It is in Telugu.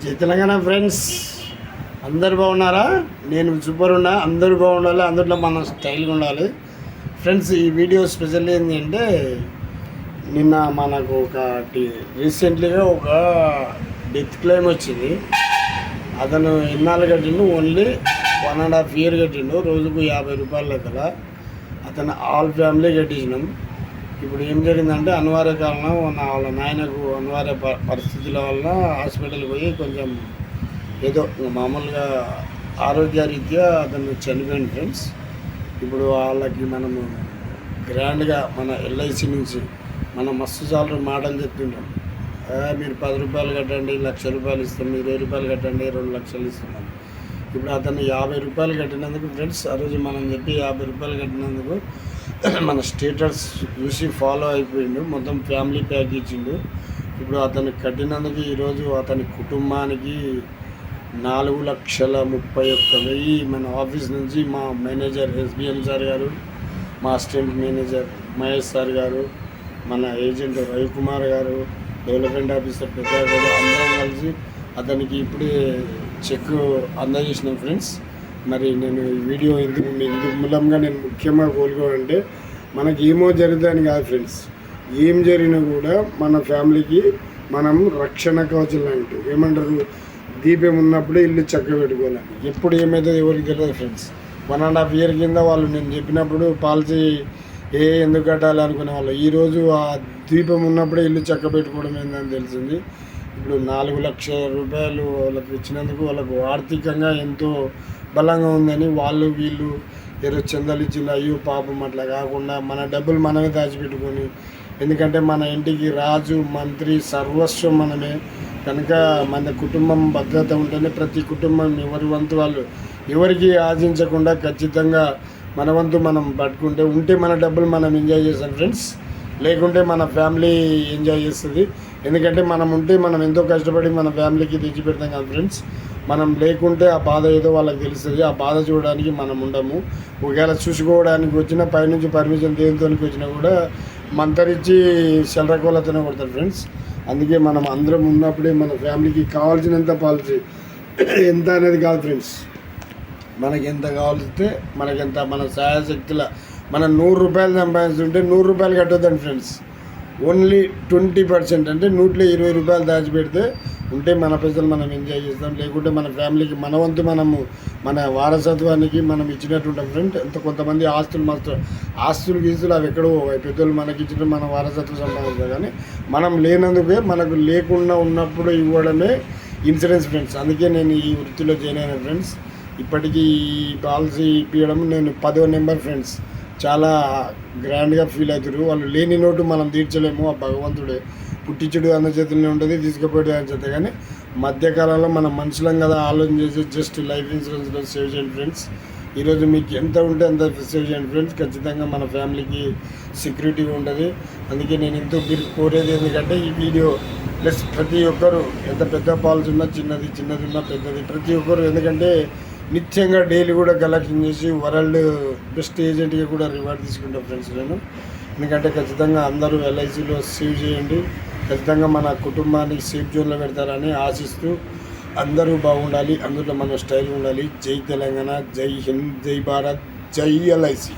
జై తెలంగాణ ఫ్రెండ్స్, అందరు బాగున్నారా? నేను సూపర్ ఉన్నా. అందరూ బాగుండాలి, అందరిలో మనం స్టైల్గా ఉండాలి ఫ్రెండ్స్. ఈ వీడియో స్పెషల్ ఏంటి అంటే, నిన్న మనకు రీసెంట్లీగా ఒక డెత్ క్లెయిమ్ వచ్చింది. అతను ఎన్నాళ్ళు కట్టిండు? ఓన్లీ 1.5 year కట్టిండు. రోజుకు 50 రూపాయల లెక్కల అతను ఆల్ ఫ్యామిలీ కట్టించినాం. ఇప్పుడు ఏం జరిగిందంటే, అనివార్య కారణం వాళ్ళ నాయనకు అనివార్య పరిస్థితుల వల్ల హాస్పిటల్కి పోయి కొంచెం ఏదో మామూలుగా ఆరోగ్యరీత్యా అతను చనిపోయింది ఫ్రెండ్స్. ఇప్పుడు వాళ్ళకి మనము గ్రాండ్గా మన ఎల్ఐసి నుంచి మనం మస్తు సార్లు మాటలు చెప్తుంటాం. మీరు 10 రూపాయలు కట్టండి, 1,00,000 రూపాయలు ఇస్తాం, 20 రూపాయలు కట్టండి, 2 లక్షలు ఇస్తున్నాం. ఇప్పుడు అతను 50 రూపాయలు కట్టినందుకు ఫ్రెండ్స్, ఆ రోజు మనం చెప్పి 50 రూపాయలు కట్టినందుకు మన స్టేటస్ చూసి ఫాలో అయిపోయిండు. మొత్తం ఫ్యామిలీ ప్యాక్ ఇచ్చిండు. ఇప్పుడు అతను కట్టినందుకు ఈరోజు అతని కుటుంబానికి 4,31,000 మన ఆఫీస్ నుంచి మా మేనేజర్ ఎస్బిఎం సార్ గారు, మా అసిస్టెంట్ మేనేజర్ మహేష్ సార్ గారు, మన ఏజెంట్ రవికుమార్ గారు, డెవలప్మెంట్ ఆఫీసర్ పెద్ద గారు అందరం కలిసి అతనికి ఇప్పుడే చెక్ అందజేసినాం ఫ్రెండ్స్. మరి నేను ఈ వీడియో ఎందుకు మూలంగా నేను ముఖ్యంగా కోరుకోవాలంటే, మనకి ఏమో జరుగుతుందని కాదు ఫ్రెండ్స్. ఏం జరిగినా కూడా మన ఫ్యామిలీకి మనం రక్షణ కవచం లాంటి ఏమంటారు, దీపం ఉన్నప్పుడే ఇల్లు చక్క పెట్టుకోవాలి. ఎప్పుడు ఏమవుతుందో ఎవరికి తెలియదు ఫ్రెండ్స్. 1.5 year కింద వాళ్ళు నేను చెప్పినప్పుడు పాలసీ ఎందుకు కట్టాలి అనుకునే వాళ్ళు ఈరోజు ఆ దీపం ఉన్నప్పుడే ఇల్లు చక్క పెట్టుకోవడం ఏందని తెలిసింది. ఇప్పుడు 4 లక్షల రూపాయలు వాళ్ళకి ఇచ్చినందుకు వాళ్ళకు ఆర్థికంగా ఎంతో బలంగా ఉందని వాళ్ళు వీళ్ళు ఏదో చందాలు ఇచ్చింది. అయ్యో పాపం అట్లా కాకుండా మన డబ్బులు మనమే దాచిపెట్టుకొని, ఎందుకంటే మన ఇంటికి రాజు మంత్రి సర్వస్వం మనమే కనుక మన కుటుంబం భద్రత ఉంటేనే ప్రతి కుటుంబం ఎవరి వంతు వాళ్ళు ఎవరికి ఆశించకుండా ఖచ్చితంగా మన వంతు మనం పట్టుకుంటే ఉంటే మన డబ్బులు మనం ఎంజాయ్ చేస్తాం ఫ్రెండ్స్. లేకుంటే మన ఫ్యామిలీ ఎంజాయ్ చేస్తుంది. ఎందుకంటే మనం ఉంటే మనం ఎంతో కష్టపడి మన ఫ్యామిలీకి తెచ్చిపెడతాం కదా ఫ్రెండ్స్. మనం లేకుంటే ఆ బాధ ఏదో వాళ్ళకి తెలుస్తుంది. ఆ బాధ చూడడానికి మనం ఉండము. ఒకవేళ చూసుకోవడానికి వచ్చినా పైనుంచి పర్మిషన్ దేనితోనికి వచ్చినా కూడా మంతరించి శల్రకోలతోనే కొడతారు ఫ్రెండ్స్. అందుకే మనం అందరం ఉన్నప్పుడే మన ఫ్యామిలీకి కావాల్సినంత పాలసీ ఎంత అనేది కాదు ఫ్రెండ్స్. మనకి ఎంత కావాల్సితే మనకెంత మన సహాయశక్తుల మనం 100 రూపాయలు సంపాదిస్తుంటే 100 రూపాయలు కట్టొద్దండి ఫ్రెండ్స్. ఓన్లీ 20% అంటే 120 రూపాయలు దాచిపెడితే ఉంటే మన పైసలు మనం ఎంజాయ్ చేస్తాం. లేకుంటే మన ఫ్యామిలీకి మన వంతు మనము మన వారసత్వానికి మనం ఇచ్చినట్టు ఉంటాం ఫ్రెండ్. ఎంత కొంతమంది ఆస్తులు గీస్తులు అవి ఎక్కడో పెద్దలు మనకి ఇచ్చిన మన వారసత్వం సంపాదిస్తాం. కానీ మనం లేనందుకే మనకు లేకుండా ఉన్నప్పుడు ఇవ్వడమే ఇన్సూరెన్స్ ఫ్రెండ్స్. అందుకే నేను ఈ వృత్తిలో జాయిన్ అయిన ఫ్రెండ్స్. ఇప్పటికీ ఈ పాలసీ ఇప్పించడం నేను 10వ నెంబర్ ఫ్రెండ్స్. చాలా గ్రాండ్గా ఫీల్ అవుతారు. వాళ్ళు లేని నోటు మనం తీర్చలేము. ఆ భగవంతుడే పుట్టించుడు అన్న చేతుల్లోనే ఉంటుంది, తీసుకుపోయాడు అని చేత. కానీ మధ్యకాలంలో మనం మనుషులం కదా, ఆలోచన చేసి జస్ట్ లైఫ్ ఇన్సూరెన్స్లో సేవ్ చేయండి ఫ్రెండ్స్. ఈరోజు మీకు ఎంత ఉంటే అంత సేవ్ చేయండి ఫ్రెండ్స్. ఖచ్చితంగా మన ఫ్యామిలీకి సెక్యూరిటీగా ఉంటుంది. అందుకే నేను ఎంతో మీరు కోరేది ఎందుకంటే ఈ వీడియో ప్లస్ ప్రతి ఒక్కరు ఎంత పెద్ద పాలసీ ఉన్నా చిన్నది ఉన్నా పెద్దది ప్రతి ఒక్కరు, ఎందుకంటే నిత్యంగా డైలీ కూడా కలెక్షన్ చేసి వరల్డ్ బెస్ట్ ఏజెంట్గా కూడా రివార్డ్ తీసుకుంటాం ఫ్రెండ్స్ నేను. ఎందుకంటే ఖచ్చితంగా అందరూ ఎల్ఐసిలో సేవ్ చేయండి. ఖచ్చితంగా మన కుటుంబాన్ని సేఫ్ జోన్లో పెడతారని ఆశిస్తూ అందరూ బాగుండాలి, అందులో మన స్టైల్ ఉండాలి. జై తెలంగాణ, జై హింద్, జై భారత్, జై ఎల్ఐసి.